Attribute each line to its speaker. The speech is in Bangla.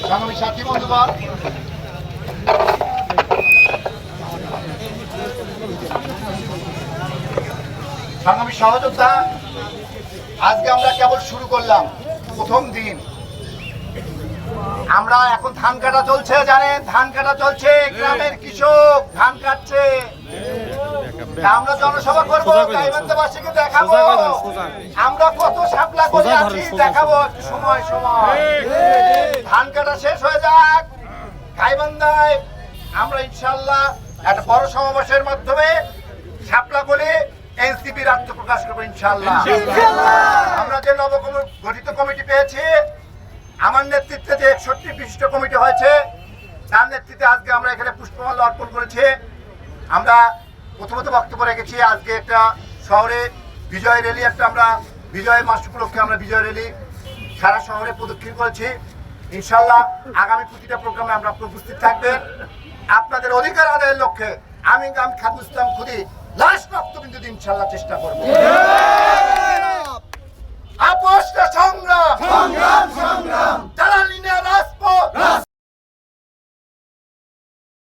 Speaker 1: সংগ্রামী সাথী বন্ধুগণ, সংগ্রামী সহযোদ্ধা, আজকে আমরা কেবল শুরু করলাম, প্রথম দিন। আমরা এখন ধান কাটা চলছে, জানেন, ধান কাটা চলছে, গ্রামের কৃষক ধান কাটছে। আমরা জনসভা করবো, গাইবান্ধাবাসীকে দেখাবো আমরা কত শাপলা করে আছি, দেখাবো একটু সময় সময়। ধান কাটা শেষ হয়ে যাক, গাইবান্ধায় আমরা ইনশাল্লাহ একটা বড় সমাবেশের মাধ্যমে শাপলা করে এনসিপির আত্মপ্রকাশ করবো ইনশাল্লাহ। আমরা যে নবগঠিত কমিটি পেয়েছি, আমার নেতৃত্বে যে 61 বিশিষ্ট কমিটি হয়েছে, তার নেতৃত্বে আজকে আমরা এখানে পুষ্পমাল্য অর্পণ করেছি। আমরা প্রথমত বক্তব্য রেখেছি, আজকে একটা শহরে বিজয় র্যালি, একটা আমরা বিজয় মাস উপলক্ষে আমরা বিজয় র্যালি সারা শহরে প্রদক্ষিণ করেছি। ইনশাল্লাহ আগামী প্রতিটা প্রোগ্রামে আমরা উপস্থিত থাকবেন। আপনাদের অধিকার আদায়ের লক্ষ্যে আমি খাদুল ইসলাম খুদি লাস্ট রক্তবিন্দু ইনশাল্লাহ চেষ্টা করবো।